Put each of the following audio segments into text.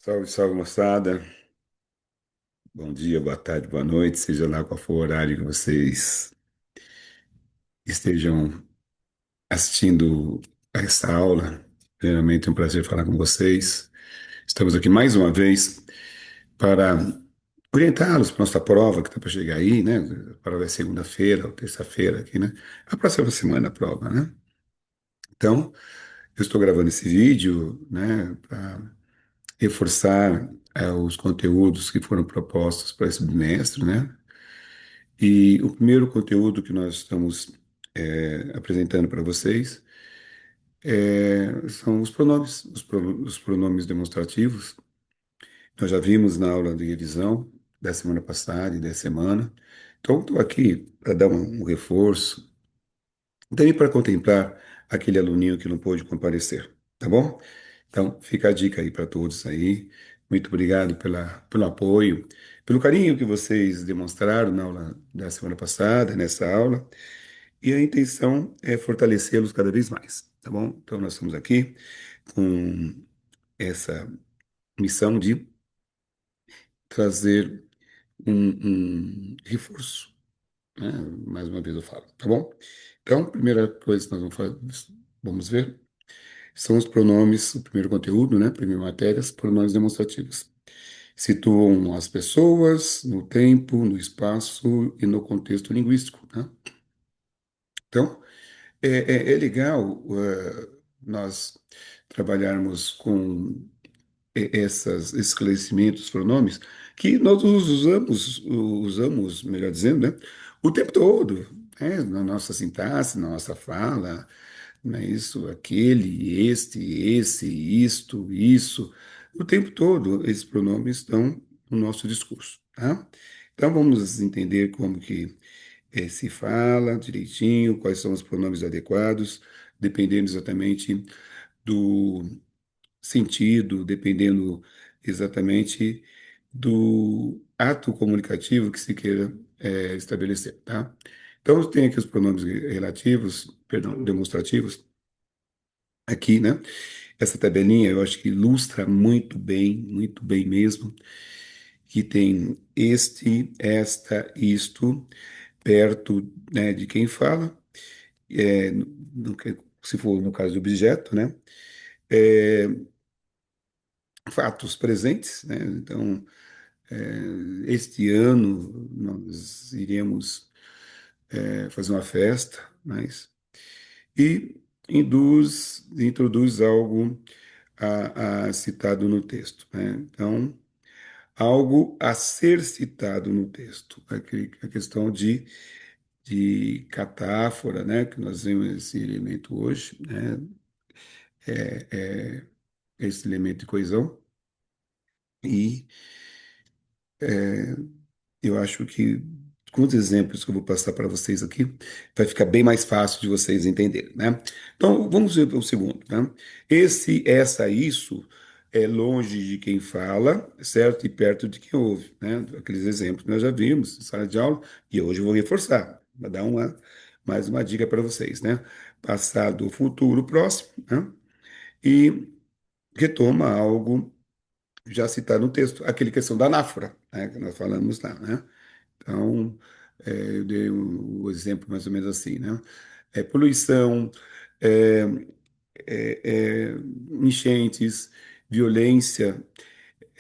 Salve, salve, moçada. Bom dia, boa tarde, boa noite, seja lá qual for o horário que vocês estejam assistindo a esta aula. Primeiramente, é um prazer falar com vocês. Estamos aqui mais uma vez para orientá-los para a nossa prova que está para chegar aí, né? A prova é segunda-feira ou terça-feira aqui, né? A próxima semana a prova, né? Então, eu estou gravando esse vídeo, né, para reforçar os conteúdos que foram propostos para esse bimestre, né? E o primeiro conteúdo que nós estamos apresentando para vocês são os pronomes, os pronomes demonstrativos. Nós já vimos na aula de revisão da semana passada e dessa semana. Então, estou aqui para dar um reforço, também para contemplar aquele aluninho que não pôde comparecer, tá bom? Então, fica a dica aí para todos aí. Muito obrigado pelo apoio, pelo carinho que vocês demonstraram na aula da semana passada, nessa aula. E a intenção é fortalecê-los cada vez mais, tá bom? Então, nós estamos aqui com essa missão de trazer um reforço, né? Mais uma vez eu falo, tá bom? Então, a primeira coisa que nós vamos ver são os pronomes, o primeiro conteúdo, né? Primeira matéria, os pronomes demonstrativos. Situam as pessoas no tempo, no espaço e no contexto linguístico, né? Então, é legal nós trabalharmos com esses esclarecimentos, pronomes, que nós os usamos, melhor dizendo, né, o tempo todo, né, na nossa sintaxe, na nossa fala, né, isso, aquele, este, esse, isto, isso, o tempo todo esses pronomes estão no nosso discurso, tá? Então vamos entender como que se fala direitinho, quais são os pronomes adequados, dependendo exatamente do sentido, dependendo exatamente do ato comunicativo que se queira estabelecer, tá? Então, tem aqui os pronomes relativos, perdão, demonstrativos, aqui, né? Essa tabelinha eu acho que ilustra muito bem mesmo, que tem este, esta, isto, perto, né, de quem fala, se for no caso de objeto, né? É, fatos presentes, né? Então, este ano nós iremos fazer uma festa, mas e introduz algo a citado no texto, né? Então, algo a ser citado no texto, a questão de catáfora, né? Que nós vemos esse elemento hoje, né? Esse elemento de coesão e eu acho que com os exemplos que eu vou passar para vocês aqui, vai ficar bem mais fácil de vocês entenderem, né? Então, vamos ver o segundo, né? Esse, essa, isso é longe de quem fala, certo? E perto de quem ouve, né? Aqueles exemplos que nós já vimos em sala de aula, e hoje eu vou reforçar, vou dar mais uma dica para vocês, né? Passado, futuro, próximo, né? E retoma algo já citado no texto, aquele questão da anáfora, né? Que nós falamos lá, né? Então, eu dei o exemplo mais ou menos assim, né? Poluição, é, é, enchentes, violência,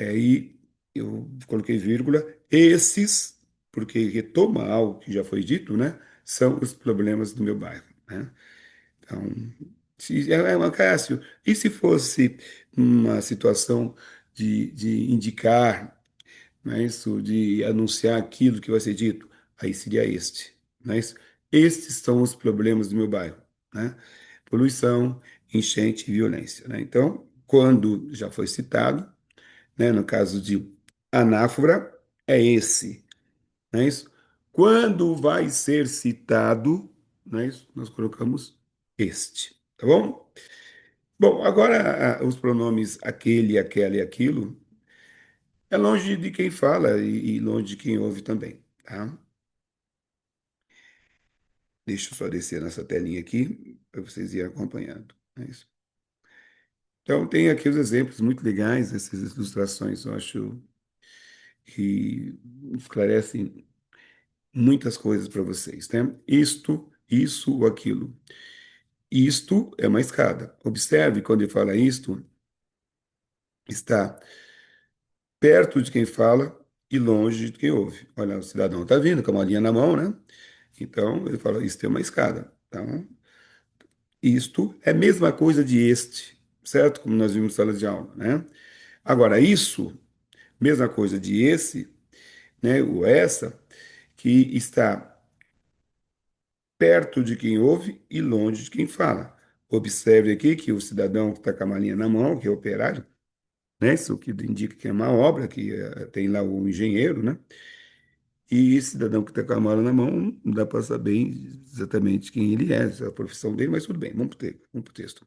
e eu coloquei vírgula, esses, porque retoma algo que já foi dito, né? São os problemas do meu bairro, né? Então, Cássio, e se fosse uma situação de indicar, não é isso, de anunciar aquilo que vai ser dito, aí seria este, não é isso? Estes são os problemas do meu bairro, né? Poluição, enchente e violência, né? Então, quando já foi citado, né, no caso de anáfora, é esse, não é isso? Quando vai ser citado, não é isso? Nós colocamos este, tá bom? Bom, agora os pronomes aquele, aquela e aquilo é longe de quem fala e longe de quem ouve também, tá? Deixa eu só descer nessa telinha aqui para vocês irem acompanhando. É isso. Então, tem aqui os exemplos muito legais, essas ilustrações, eu acho que esclarecem muitas coisas para vocês, né? Isto, isso ou aquilo. Isto é uma escada. Observe quando ele fala isto, está perto de quem fala e longe de quem ouve. Olha, o cidadão está vindo com uma linha na mão, né? Então, ele fala, isto é uma escada. Então, isto é a mesma coisa de este, certo? Como nós vimos em sala de aula, né? Agora, isso, mesma coisa de esse, né? O essa, que está perto de quem ouve e longe de quem fala. Observe aqui que o cidadão que está com a malinha na mão, que é o operário, né? Isso que indica que é uma obra, que tem lá o engenheiro, né? E esse cidadão que está com a mala na mão, não dá para saber exatamente quem ele é, a profissão dele, mas tudo bem, vamos pro texto,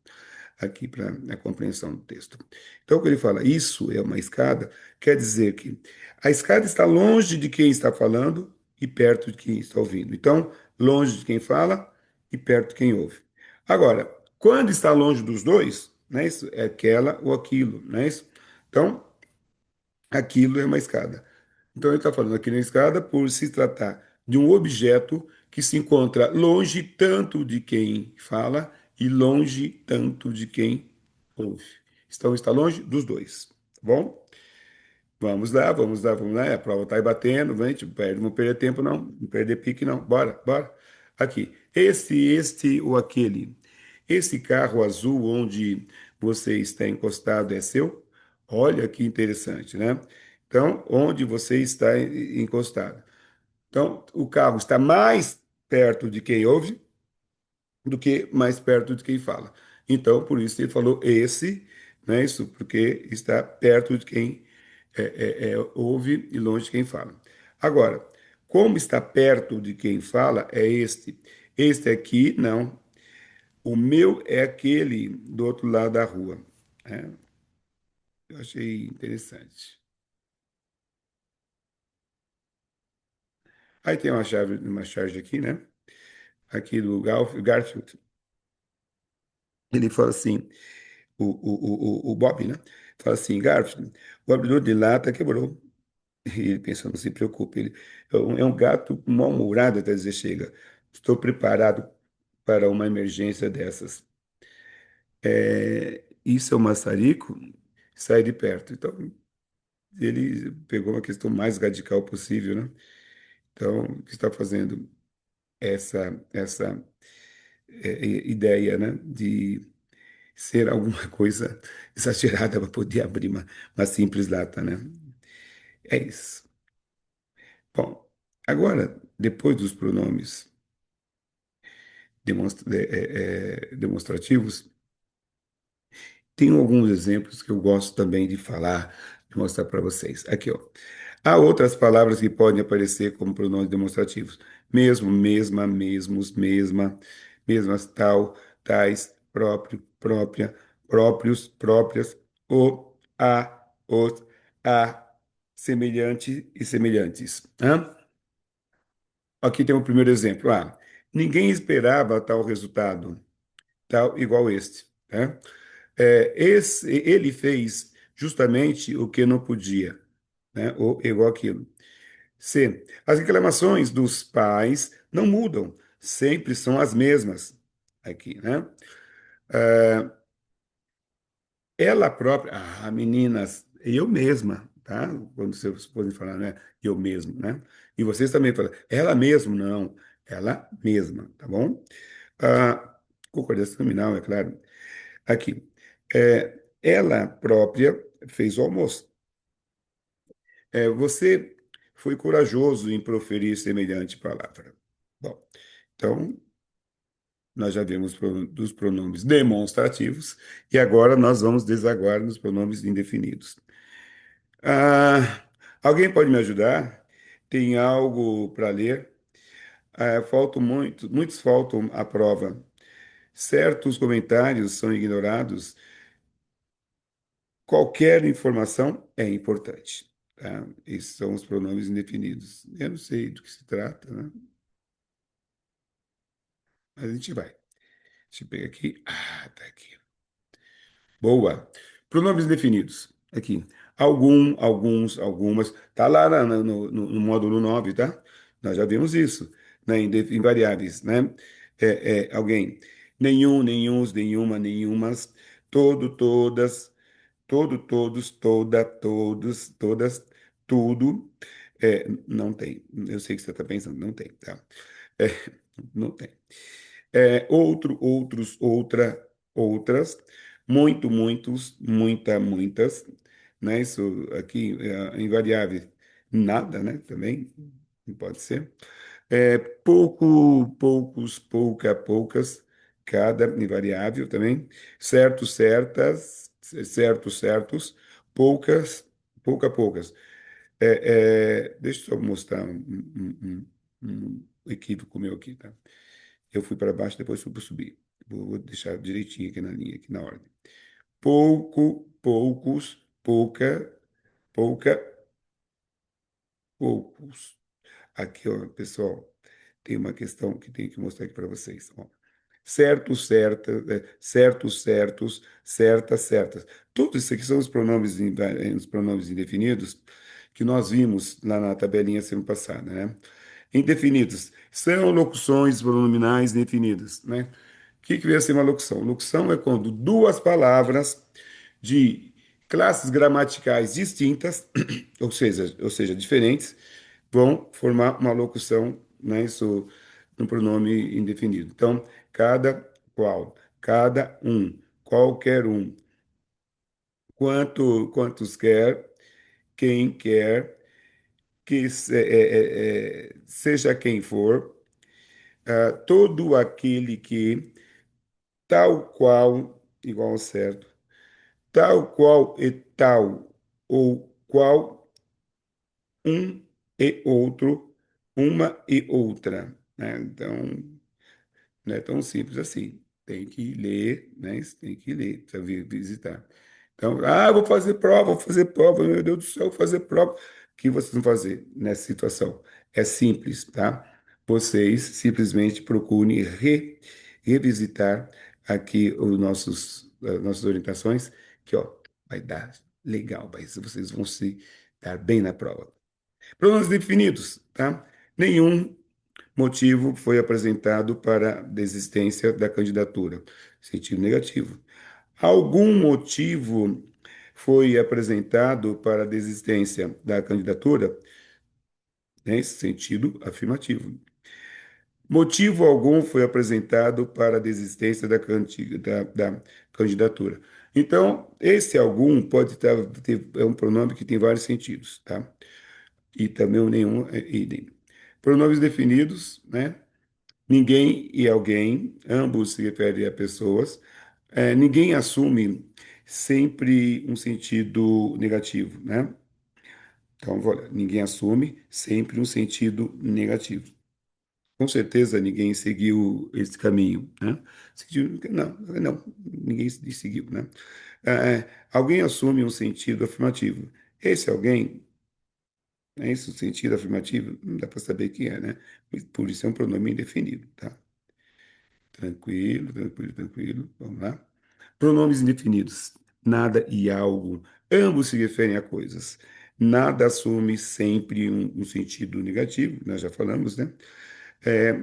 aqui para a compreensão do texto. Então, quando ele fala isso é uma escada, quer dizer que a escada está longe de quem está falando e perto de quem está ouvindo. Então, longe de quem fala e perto de quem ouve. Agora, quando está longe dos dois, né, isso é aquela ou aquilo, né, isso? Então, aquilo é uma escada. Então, ele está falando aqui na escada por se tratar de um objeto que se encontra longe tanto de quem fala e longe tanto de quem ouve. Então, está longe dos dois. Tá bom? Vamos lá, vamos lá, vamos lá. A prova está aí batendo, gente, perde, não perder tempo, não. Não perder pique, não. Bora, bora. Aqui. Este ou aquele. Esse carro azul onde você está encostado é seu? Olha que interessante, né? Então, onde você está encostado. Então, o carro está mais perto de quem ouve do que mais perto de quem fala. Então, por isso ele falou esse, né? Isso porque está perto de quem ouve e longe de quem fala. Agora, como está perto de quem fala, é este. Este aqui, não. O meu é aquele do outro lado da rua. Né? Eu achei interessante. Aí tem uma charge aqui, né? Aqui do Garfield. Ele fala assim, o Bob, né? Fala assim, Garfield, o abridor de lata quebrou. E ele pensa, não se preocupe, ele é um gato mal-humorado até dizer chega. Estou preparado para uma emergência dessas. Isso é um maçarico, sai de perto. Então, ele pegou uma questão mais radical possível, né? Então, o que está fazendo essa ideia, né, de ser alguma coisa exagerada para poder abrir uma simples lata, né? É isso. Bom, agora, depois dos pronomes demonstrativos, tem alguns exemplos que eu gosto também de falar, de mostrar para vocês. Aqui, ó. Há outras palavras que podem aparecer como pronomes demonstrativos. Mesmo, mesma, mesmos, mesma, mesmas, tal, tais, próprio, própria, próprios, próprias, o, a, os, a, semelhante e semelhantes. Hã? Aqui tem o primeiro exemplo. Ah, ninguém esperava tal resultado, tal igual este. Né? Ele fez justamente o que não podia, né? Ou igual aquilo. C. As reclamações dos pais não mudam, sempre são as mesmas. Aqui, né? Ela própria, meninas, eu mesma, tá? Quando vocês podem falar, né? Eu mesmo, né? E vocês também falam, ela mesmo, não, ela mesma, tá bom? Ah, concordância nominal, é claro. Aqui, ela própria fez o almoço. Você foi corajoso em proferir semelhante palavra. Bom, então, nós já vimos dos pronomes demonstrativos e agora nós vamos desaguar nos pronomes indefinidos. Ah, alguém pode me ajudar? Tem algo para ler? Faltam muitos faltam à prova. Certos comentários são ignorados. Qualquer informação é importante. Tá? Esses são os pronomes indefinidos. Eu não sei do que se trata, né? Mas a gente vai. Deixa eu pegar aqui. Tá aqui. Boa. Pronomes definidos. Aqui. Algum, alguns, algumas. Tá lá no módulo 9, tá? Nós já vimos isso, né? Em variáveis, né? Alguém. Nenhum, nenhuns, nenhuma, nenhumas. Todo, todas. Todo, todos, toda, todos, todas. Tudo. Não tem. Eu sei que você está pensando. Não tem, tá? É, não tem. Outro, outros, outra, outras, muito, muitos, muita, muitas, né? Isso aqui é invariável, nada, né? Também não pode ser. Pouco, poucos, pouca, poucas, cada invariável também. Certo, certas, certo, certos, poucas, pouca, poucas. Deixa eu só mostrar um equívoco meu aqui, tá? Eu fui para baixo, depois fui para subir. Vou deixar direitinho aqui na linha, aqui na ordem. Pouco, poucos, pouca, pouca, poucos. Aqui, ó, pessoal, tem uma questão que tenho que mostrar aqui para vocês. Ó. Certo, certa, certos, certos, certas, certas. Tudo isso aqui são os pronomes indefinidos que nós vimos lá na tabelinha semana passada, né? Indefinidos são locuções pronominais definidas, né? O que vem a ser uma locução? Locução é quando duas palavras de classes gramaticais distintas, ou seja, diferentes, vão formar uma locução, né? Isso no pronome indefinido. Então, cada qual, cada um, qualquer um, quantos quer, quem quer, seja quem for, todo aquele que, tal qual, igual ao certo, tal qual e tal, ou qual um e outro, uma e outra, né? Então, não é tão simples assim. Tem que ler, né? Você tem que ler, precisa visitar. Então, vou fazer prova, meu Deus do céu, vou fazer prova. O que vocês vão fazer nessa situação? É simples, tá? Vocês simplesmente procurem revisitar aqui as nossas orientações, que ó, vai dar legal, vocês vão se dar bem na prova. Pronomes definidos, tá? Nenhum motivo foi apresentado para a desistência da candidatura. Sentido negativo. Algum motivo foi apresentado para a desistência da candidatura? Nesse sentido afirmativo. Motivo algum foi apresentado para a desistência da candidatura. Então, esse algum pode é um pronome que tem vários sentidos, tá? E também o nenhum é idem. Pronomes definidos, né? Ninguém e alguém, ambos se referem a pessoas. Ninguém assume sempre um sentido negativo, né? Então, ninguém assume sempre um sentido negativo. Com certeza ninguém seguiu esse caminho, né? Não, não, ninguém seguiu, né? Alguém assume um sentido afirmativo. Esse alguém, é esse o sentido afirmativo? Não dá para saber quem é, né? Por isso é um pronome indefinido, tá? Tranquilo, tranquilo, tranquilo. Vamos lá. Pronomes indefinidos. Nada e algo. Ambos se referem a coisas. Nada assume sempre um sentido negativo, nós já falamos, né?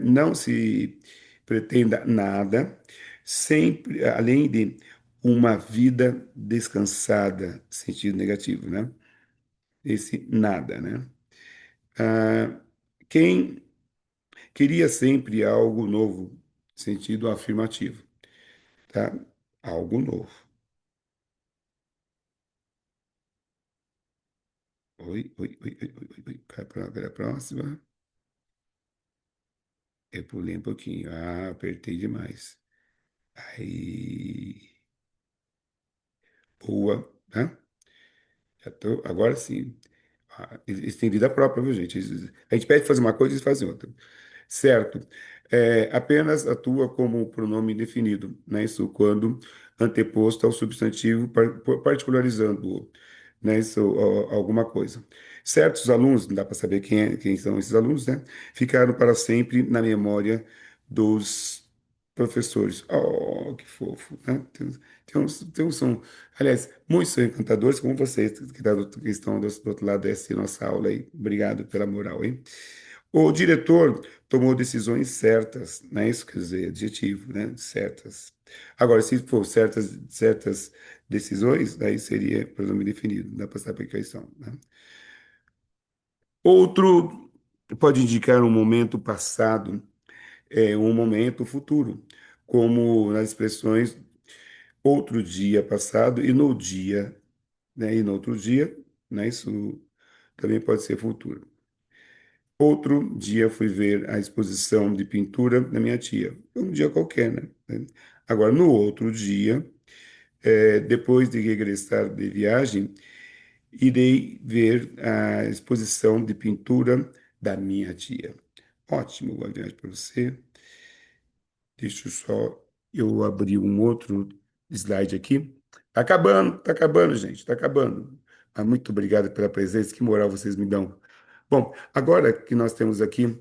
Não se pretenda nada, sempre, além de uma vida descansada, sentido negativo, né? Esse nada, né? Ah, quem queria sempre algo novo, sentido afirmativo, tá? Algo novo. Oi, oi, oi, oi, oi, oi, oi. Para a próxima. Eu pulei um pouquinho. Apertei demais. Aí, boa, né? Já tô, agora sim. Eles têm vida própria, viu, gente? A gente pede fazer uma coisa e eles fazem outra. Certo. Apenas atua como pronome indefinido, né? Isso quando anteposto ao substantivo, particularizando-o, né? Isso, alguma coisa. Certos alunos, não dá para saber quem são esses alunos, né? Ficaram para sempre na memória dos. professores. Oh, que fofo, né? Tem uns são, aliás, muitos são encantadores, como vocês, que estão do outro lado dessa nossa aula aí. Obrigado pela moral, hein? O diretor tomou decisões certas, né? Isso quer dizer, adjetivo, né? Certas. Agora, se for certas decisões, daí seria pronome definido, não dá para saber quais são, né? Outro pode indicar um momento passado, um momento futuro, como nas expressões outro dia passado e no dia, né? E no outro dia, né? Isso também pode ser futuro. Outro dia fui ver a exposição de pintura da minha tia. Foi um dia qualquer, né? Agora, no outro dia, depois de regressar de viagem, irei ver a exposição de pintura da minha tia. Ótimo, boa viagem para você. Deixa eu só eu abrir um outro slide aqui. Tá acabando, gente, tá acabando. Ah, muito obrigado pela presença, que moral vocês me dão. Bom, agora que nós temos aqui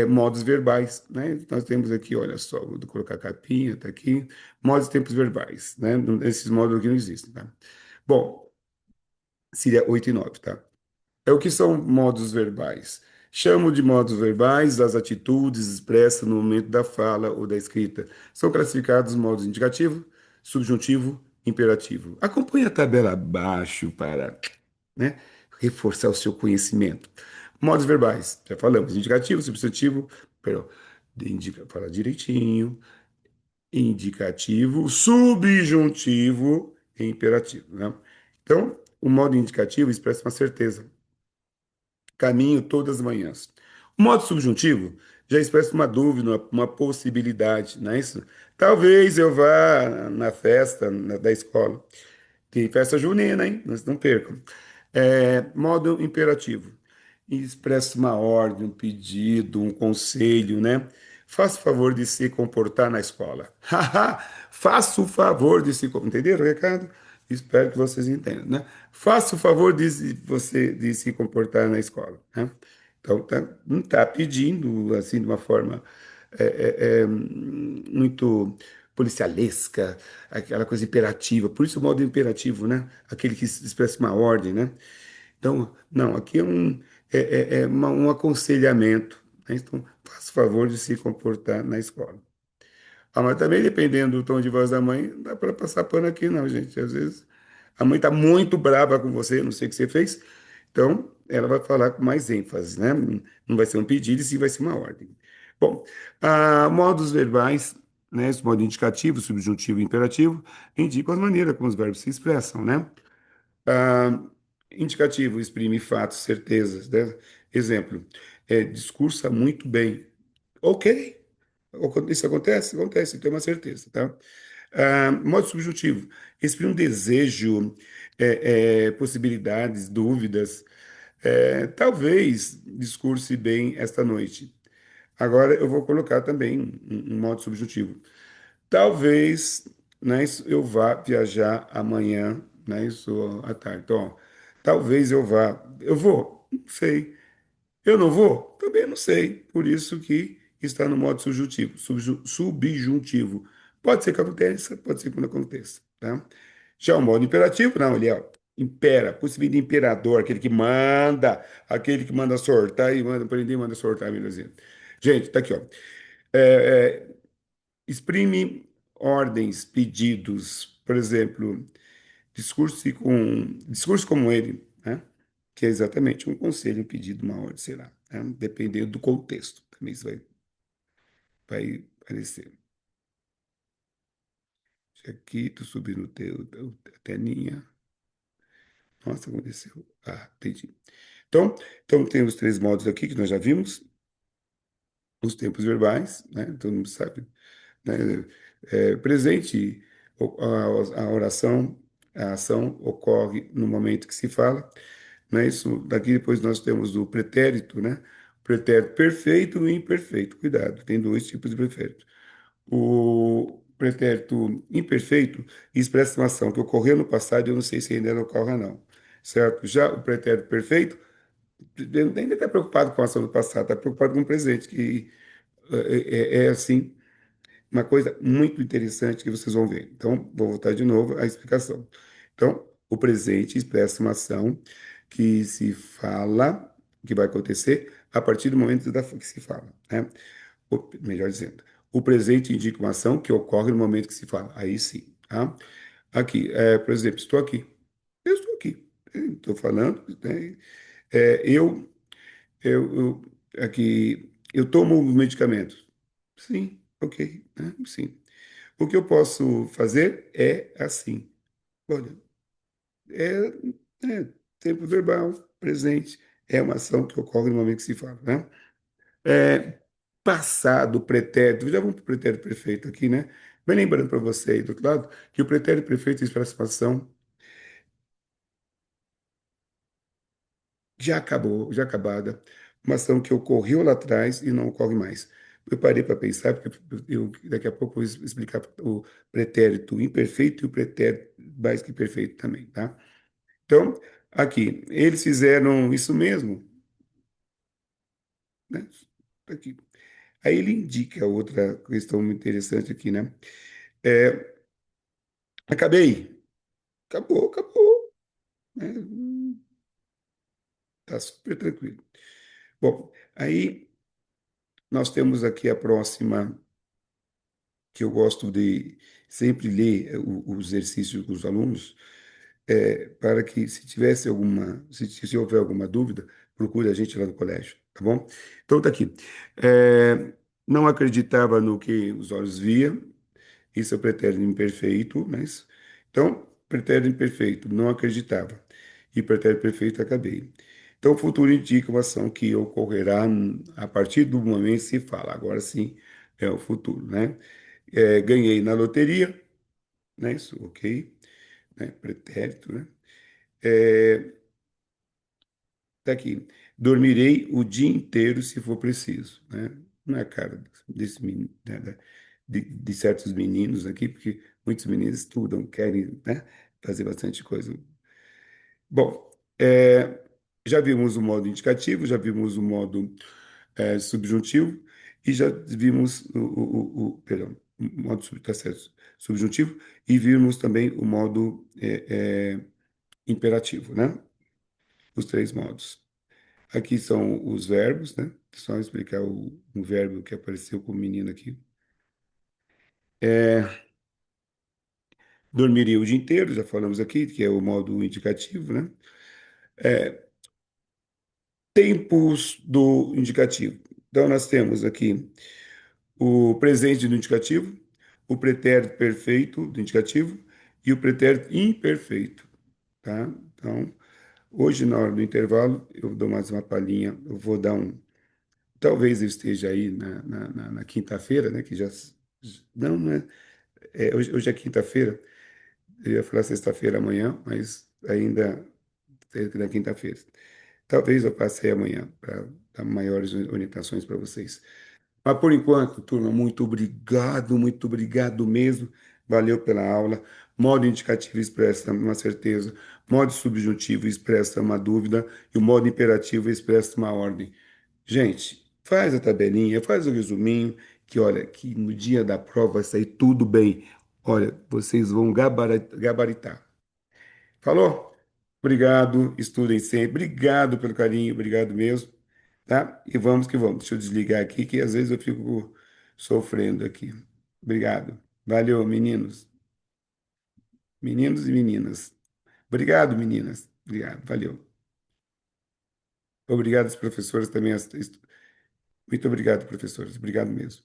modos verbais, né? Nós temos aqui, olha só, vou colocar a capinha, tá aqui, modos e tempos verbais, né? Esses modos aqui não existem, tá? Bom, seria 8 e 9, tá? É o que são modos verbais. Chamo de modos verbais as atitudes expressas no momento da fala ou da escrita. São classificados modos indicativo, subjuntivo, imperativo. Acompanhe a tabela abaixo para, né, reforçar o seu conhecimento. Modos verbais, já falamos, indicativo, substantivo, perdão, fala direitinho, indicativo, subjuntivo e imperativo, né? Então, o modo indicativo expressa uma certeza. Caminho todas as manhãs. O modo subjuntivo já expressa uma dúvida, uma possibilidade, não é isso? Talvez eu vá na festa da escola. Tem festa junina, hein? Não percam. Modo imperativo. Expressa uma ordem, um pedido, um conselho, né? Faça o favor de se comportar na escola. Faça o favor de se comportar. Entenderam o recado? Espero que vocês entendam, né? Faça o favor de se comportar na escola, né? Então, não está pedindo, assim, de uma forma muito policialesca, aquela coisa imperativa. Por isso o modo imperativo, né? Aquele que expressa uma ordem, né? Então, não, aqui um aconselhamento, né? Então, faça o favor de se comportar na escola. Ah, mas também dependendo do tom de voz da mãe, não dá para passar pano aqui, não, gente. Às vezes a mãe está muito brava com você, não sei o que você fez, então ela vai falar com mais ênfase, né? Não vai ser um pedido, e sim vai ser uma ordem. Bom, modos verbais, né? Esse modo indicativo, subjuntivo e imperativo, indicam as maneiras como os verbos se expressam, né? Ah, indicativo exprime fatos, certezas, né? Exemplo, discursa muito bem. Ok. Isso acontece? Acontece, tenho uma certeza, tá? Modo subjuntivo, exprime um desejo, possibilidades, dúvidas. Talvez discurse bem esta noite. Agora eu vou colocar também um modo subjuntivo. Talvez, né, eu vá viajar amanhã, né, isso à tarde. Então, ó, talvez eu vá. Eu vou? Não sei. Eu não vou? Também não sei. Por isso que está no modo subjuntivo, subjuntivo. Pode ser que aconteça, pode ser que não aconteça, tá? Já o modo imperativo, não, ele impera, possível de imperador, aquele que manda sortar e manda prender e manda sortar, melhor dizendo. Gente, tá aqui, ó. É, exprime ordens, pedidos, por exemplo, discurso como ele, né? Que é exatamente um conselho, um pedido, uma ordem, sei lá, né? Dependendo do contexto, também isso vai aparecer. Aqui, tô subindo a telinha. Nossa, aconteceu. Ah, entendi. Então tem os três modos aqui que nós já vimos, os tempos verbais, né? Todo mundo sabe, né? Presente, a oração, a ação ocorre no momento que se fala, né? Isso daqui depois nós temos o pretérito, né? Pretérito perfeito e imperfeito. Cuidado, tem dois tipos de pretérito. O pretérito imperfeito expressa uma ação que ocorreu no passado e eu não sei se ainda ocorre ou não, certo? Já o pretérito perfeito ainda está preocupado com a ação do passado, está preocupado com o presente, que é assim. uma coisa muito interessante que vocês vão ver. Então, vou voltar de novo à explicação. Então, o presente expressa uma ação que se fala, que vai acontecer a partir do momento que se fala, né? Melhor dizendo, o presente indica uma ação que ocorre no momento que se fala. Aí sim, tá? Aqui, por exemplo, estou aqui. Eu estou aqui. Estou falando, né? É, aqui, eu tomo medicamentos. Sim, ok, né? Sim. O que eu posso fazer é assim. Olha, é, é tempo verbal, presente, é uma ação que ocorre no momento que se fala, né? É, passado, pretérito, já vamos para o pretérito perfeito aqui, né? Bem lembrando para você aí do outro lado que o pretérito perfeito expressa uma ação já acabou, já acabada, uma ação que ocorreu lá atrás e não ocorre mais. Eu parei para pensar, porque daqui a pouco eu vou explicar o pretérito imperfeito e o pretérito mais que perfeito também, tá? Então, aqui, eles fizeram isso mesmo, né? Aqui. Aí ele indica outra questão muito interessante aqui, né? É, acabei. Acabou, acabou, né? Tá super tranquilo. Bom, aí nós temos aqui a próxima, que eu gosto de sempre ler os exercícios com os alunos, para que se tivesse alguma, se houver alguma dúvida, procure a gente lá no colégio, tá bom? Então tá aqui. É, não acreditava no que os olhos via, isso é o pretérito imperfeito, mas então pretérito imperfeito, não acreditava. E pretérito perfeito, acabei. Então o futuro indica uma ação que ocorrerá a partir do momento que se fala. Agora sim é o futuro, né? Ganhei na loteria, né? Isso, ok, né? Pretérito, né? É, tá aqui. Dormirei o dia inteiro se for preciso, né? Na cara desse menino, né? De certos meninos aqui, porque muitos meninos estudam, querem, né? Fazer bastante coisa. Bom, já vimos o modo indicativo, já vimos o modo subjuntivo e já vimos perdão, o modo tá certo, subjuntivo e vimos também o modo imperativo, né? Os três modos. Aqui são os verbos, né? Só explicar um verbo que apareceu com o menino aqui. Dormiria o dia inteiro, já falamos aqui, que é o modo indicativo, né? Tempos do indicativo. Então, nós temos aqui o presente do indicativo, o pretérito perfeito do indicativo e o pretérito imperfeito, tá? Então, hoje, na hora do intervalo, eu dou mais uma palhinha, eu vou dar um. Talvez eu esteja aí na quinta-feira, né? Que já. Não, né? Hoje é quinta-feira, eu ia falar sexta-feira amanhã, mas ainda é na quinta-feira. Talvez eu passe aí amanhã para dar maiores orientações para vocês. Mas por enquanto, turma, muito obrigado mesmo. Valeu pela aula. Modo indicativo expressa uma certeza, modo subjuntivo expressa uma dúvida e o modo imperativo expressa uma ordem. Gente, faz a tabelinha, faz o resuminho, que olha, que no dia da prova vai sair tudo bem. Olha, vocês vão gabaritar. Falou? Obrigado, estudem sempre. Obrigado pelo carinho, obrigado mesmo, tá? E vamos que vamos. Deixa eu desligar aqui, que às vezes eu fico sofrendo aqui. Obrigado. Valeu, meninos. Meninos e meninas. Obrigado, meninas. Obrigado, valeu. Obrigado, os professores também. Muito obrigado, professores. Obrigado mesmo.